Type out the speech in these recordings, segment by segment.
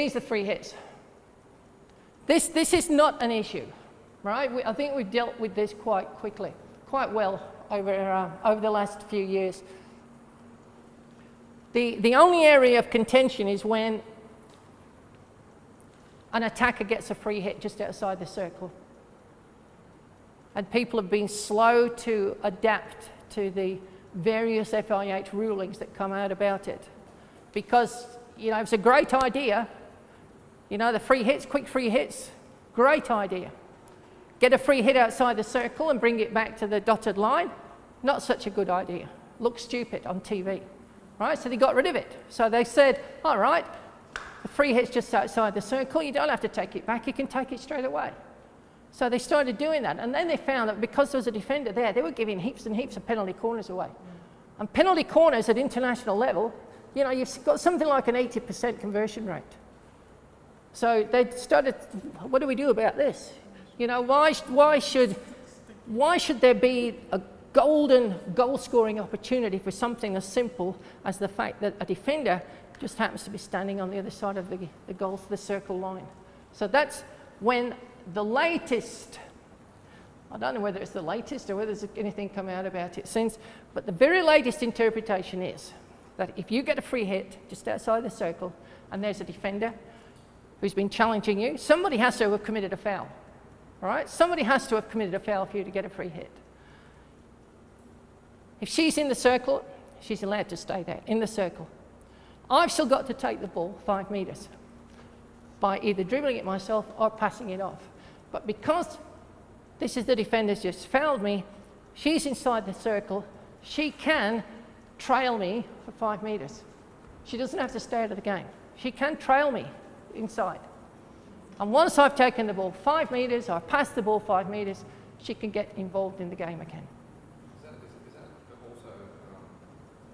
These are free hits. This is not an issue, right? I think we've dealt with this quite well over the last few years. The only area of contention is when an attacker gets a free hit just outside the circle. And people have been slow to adapt to the various FIH rulings that come out about it. Because, you know, it's a great idea. You know, the free hits, quick free hits, great idea. Get a free hit outside the circle and bring it back to the dotted line, not such a good idea. Looks stupid on TV, right? So they got rid of it. So they said, all right, the free hit's just outside the circle, you don't have to take it back, you can take it straight away. So they started doing that, and then they found that because there was a defender there, they were giving heaps and heaps of penalty corners away. And penalty corners at international level, you know, you've got something like an 80% conversion rate. So they started, what do we do about this? You know, why should there be a golden goal-scoring opportunity for something as simple as the fact that a defender just happens to be standing on the other side of the goal, the circle line? So that's when the latest, I don't know whether it's the latest or whether there's anything come out about it since, but the very latest interpretation is that if you get a free hit just outside the circle and there's a defender who's been challenging you, somebody has to have committed a foul, all right? Somebody has to have committed a foul for you to get a free hit. If she's in the circle, she's allowed to stay there, in the circle. I've still got to take the ball 5 metres by either dribbling it myself or passing it off. But because this is the defender's just fouled me, she's inside the circle, she can trail me for 5 metres. She doesn't have to stay out of the game. She can trail me inside. And once I've taken the ball 5 metres, or passed the ball 5 metres, she can get involved in the game again. Is that also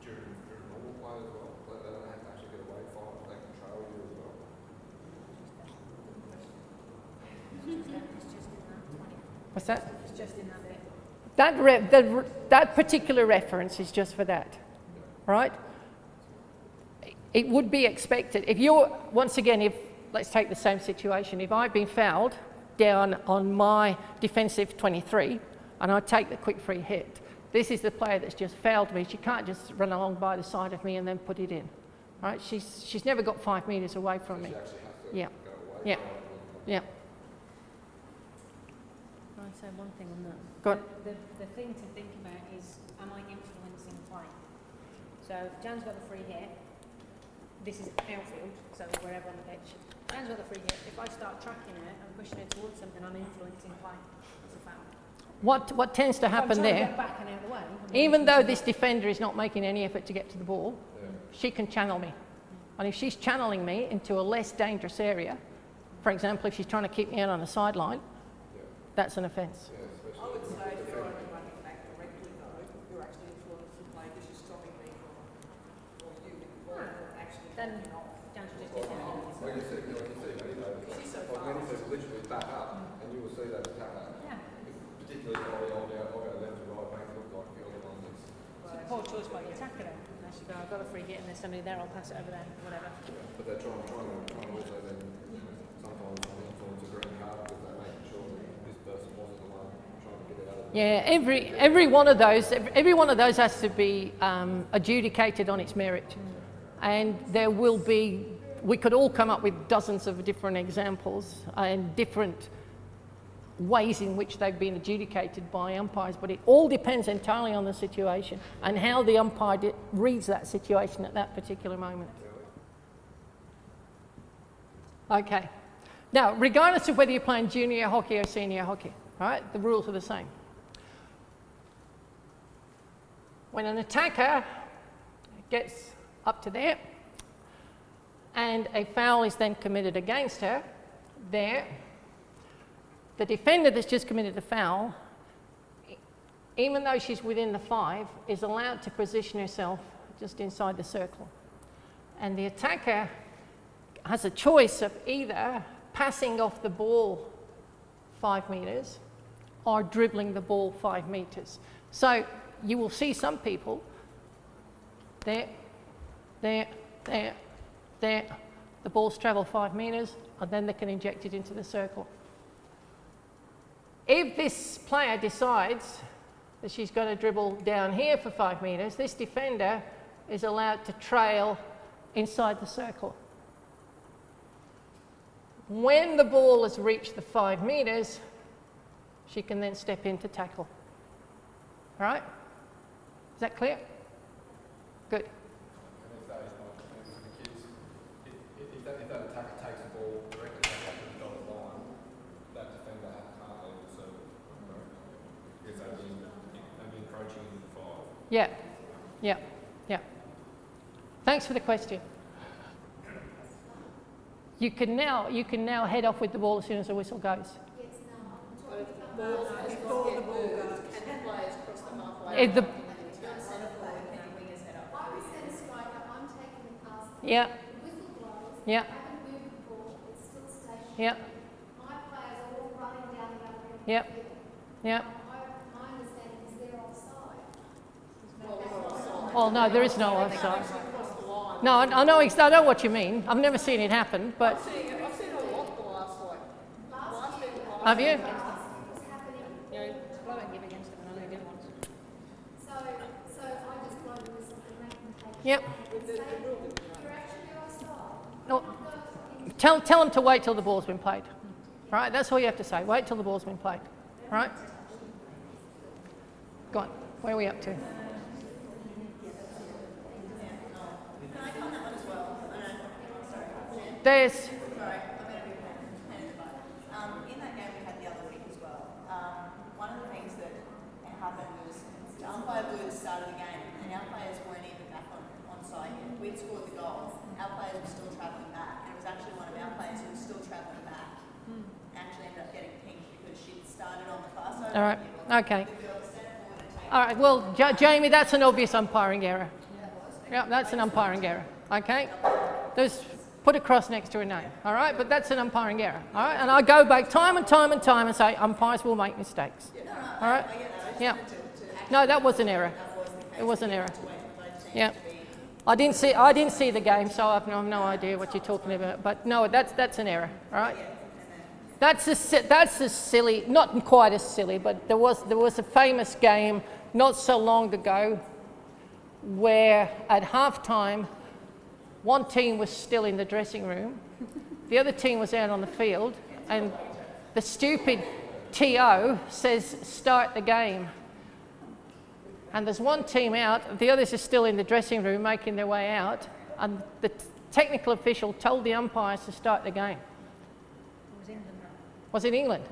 during normal play as well? They don't have to actually get away from it, they can trail you as well? What's that? It's just in that bit. That particular reference is just for that, right? It would be expected. If you're, once again, let's take the same situation. If I've been fouled down on my defensive 23 and I take the quick free hit, this is the player that's just fouled me. She can't just run along by the side of me and then put it in, right? She's never got 5 metres away from me. She actually has to Yeah. go away. Yeah. Yeah. Can I say one thing on that? Go on. The thing to think about is, am I influencing play? So Jan's got the free hit. This is outfield, so wherever on the pitch. Jan's got the free hit. If I start tracking her and pushing her towards something, I'm influencing play. It's a foul. What tends to happen If I'm trying there, to get back and out of the way, even though this defender is not making any effort to get to the ball, she can channel me. And if she's channeling me into a less dangerous area, for example, if she's trying to keep me out on the sideline, that's an offence. I would say if you're only running back directly though, you're actually influencing play because you're stopping me from, or you actually then knocking off. Jan's just Like you see, She's so like many fast. people literally back up, and you will see that attack up. Yeah. Particularly I'll go left to right, make it look like you're the one that's... It's a poor choice by the attacker then. Unless you go, I've got a free hit and there's somebody there, I'll pass it over there, whatever. But they're trying to also then, sometimes influence a green card because they're making sure that this person wasn't the one trying to get it out of the... Yeah, every one of those has to be adjudicated on its merit. And there will be, we could all come up with dozens of different examples and different ways in which they've been adjudicated by umpires, but it all depends entirely on the situation and how the umpire reads that situation at that particular moment. Okay. Now, regardless of whether you're playing junior hockey or senior hockey, right, the rules are the same. When an attacker gets up to there and a foul is then committed against her, there, the defender that's just committed the foul, even though she's within the 5, is allowed to position herself just inside the circle. And the attacker has a choice of either passing off the ball 5 metres or dribbling the ball 5 metres. So you will see some people there, The balls travel 5 metres, and then they can inject it into the circle. If this player decides that she's going to dribble down here for 5 metres, this defender is allowed to trail inside the circle. When the ball has reached the 5 metres, she can then step in to tackle. All right? Is that clear? Good. And if that is not clear to the kids, if that attacker takes the ball directly back to the dotted line, that defender can't leave the circle, correct? Because they'd be encroaching into the 5. Yeah, yeah, yeah. Thanks for the question. You can now head off with the ball as soon as the whistle goes. Before the ball goes, can the players cross the halfway? If the, I was then a striker, I'm taking the pass. yeah, The whistle blows. yeah, I haven't moved the ball, it's still stationary. yeah, My players are all running down the other end of yeah, the field. yeah. My understanding is they're offside. Well, no, there is no offside. No, I know what you mean. I've never seen it happen, but I've seen a lot the last year. have you? It was happening. Yeah, I won't give against them, I know they did once. So I just blow the whistle and make them take it. Yep. And say, you're actually offside. No. Tell them to wait till the ball's been played. Right? That's all you have to say. Wait till the ball's been played. Right? Go on. Where are we up to? There's. Sorry, I'm going to be pain in the butt. In that game we had the other week as well. One of the things that happened was the umpire blew the start of the game and our players weren't even back on side yet. We'd scored the goal, our players were still travelling back, and it was actually one of our players who was still travelling back. Actually ended up getting pink because she'd started on the far side. All right. Okay. All right. Well, Jamie, that's an obvious umpiring error. Yeah, that's an umpiring error. Okay. Put a cross next to a name, all right? But that's an umpiring error, all right? And I go back time and time and time and say umpires will make mistakes, all right? Yeah. No, that was an error. It was an error. Yeah. I didn't see the game, so I've no idea what you're talking about. But no, that's an error, all right? That's as silly, not quite as silly, but there was a famous game not so long ago where at halftime, one team was still in the dressing room, the other team was out on the field, and the stupid TO says, start the game. And there's one team out, the others are still in the dressing room making their way out, and the technical official told the umpires to start the game. It was England. Was it England?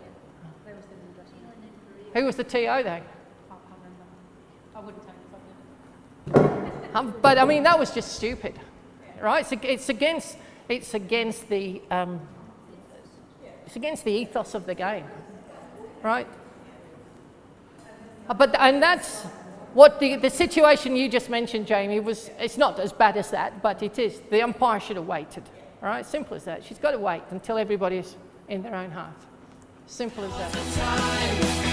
They were still in the dressing room. Who was the TO though? I can't remember. I wouldn't take it from them. But I mean, that was just stupid, right? It's against the ethos of the game, right? And that's what the situation you just mentioned, Jamie, was. It's not as bad as that, but it is. The umpire should have waited, all right? Simple as that. She's got to wait until everybody's in their own half. Simple as that.